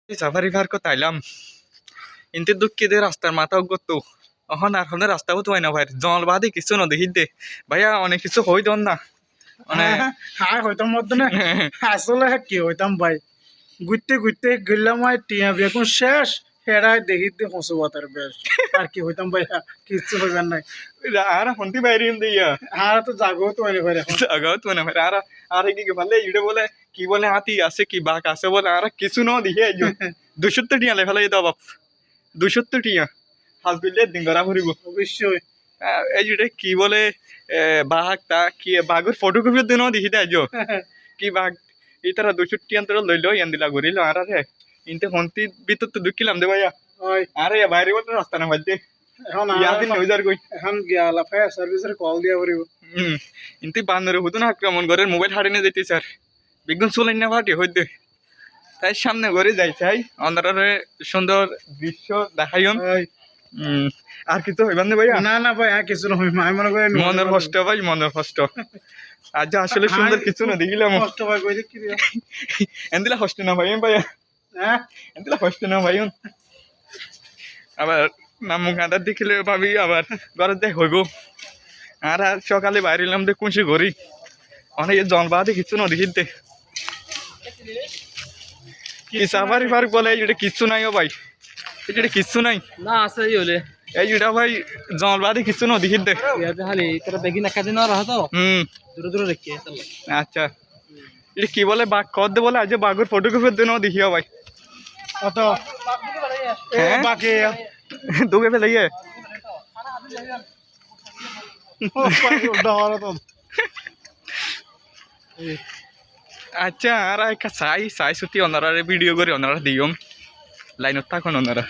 safari park তাইলাম ইনতে দুঃখে রাস্তার মাথা করতো এখন আর হলে রাস্তাও তো হয় না ভাই জল বাদে কিছু না দেখি দে ভাইয়া অনেক কিছু হই দন না মানে হ্যাঁ হইতাম মধ্যে না আসলে কি হইতাম ভাই ঘুরতে ঘুরতে গেলাম টিয়া বেগুন শেষ হেরাই দেখি হসু বাতার বেশ আর কি হইতাম ভাই কিছু হইবার নাই আর হন্তি বাইরে দিয়া আর তো জাগো তো হয় ভাই এখন জাগাও তো না ভাই আর আর কি বলে ইডে বলে কি বলে হাতি আছে কি বাঘ আছে বলে আর কিছু না দেখি আইজো 270 টিয়া লে ফেলে দাও বাপ 270 টিয়া হাস বিলে দিন গরা ভরিব অবশ্যই এই যেটা কি বলে বাঘ তা কি বাঘের ফটোগ্রাফির দিনও দেখি দেয় কি বাঘ এই তারা 270 অন্তর লইলো ইয়ান দিলা ঘুরিল আর আরে ইনতে হন্তি ভিতর তো ঢুকিলাম দে ভাইয়া ওই আরে বাইরে বলতে রাস্তা না বাজতে এখন ইয়াদিন নইজার কই এখন গিয়া ফায়ার সার্ভিসের কল দিয়া পড়িব ইনতে বান্দরে হতো না আক্রমণ ঘরের মোবাইল হারিয়ে যেতে স্যার বিজ্ঞান চলেন না ফাটি হইতে তাই সামনে ঘরে যাই চাই অন্ধারে সুন্দর দৃশ্য দেখাইন আর কিছু হইবান না ভাইয়া না না ভাই আর কিছু না আমি মনে করি মনের কষ্ট ভাই মনের কষ্ট আজ আসলে সুন্দর কিছু না দেখিলাম কষ্ট ভাই কই দেখি এন্দিলা কষ্ট না ভাই ভাইয়া হ্যাঁ এন্দিলা কষ্ট না ভাই আবার নামু কাঁদার দেখিলে ভাবি আবার ঘরে দেখ হইব আর আর সকালে বাইরেলাম দেখ কুঁশি ঘড়ি অনেক জন বাদে কিছু না দেখিতে কি সাফারি পার্ক বলে এটা কিচ্ছু নাই ও ভাই এটা কিচ্ছু নাই না আছে এই হলে এই যেটা ভাই জন বাদে কিছু না দেখিতে ইয়াতে খালি তোরা দেখি না কাজে না রাহা তো দূরে দূরে রেখে আচ্ছা এটা কি বলে বাঘ কদ দে বলে আজ বাঘের ফটোগ্রাফির দিনও দেখিও ভাই কত হ্যাঁ বাকি দুগে ফেলে গিয়ে আচ্ছা আর একটা চাই চাই সুতি ওনারা ভিডিও করে ওনারা দিও লাইনত থাকুন ওনারা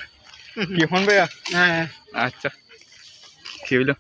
কি হন ভাইয়া হ্যাঁ আচ্ছা কি হইলো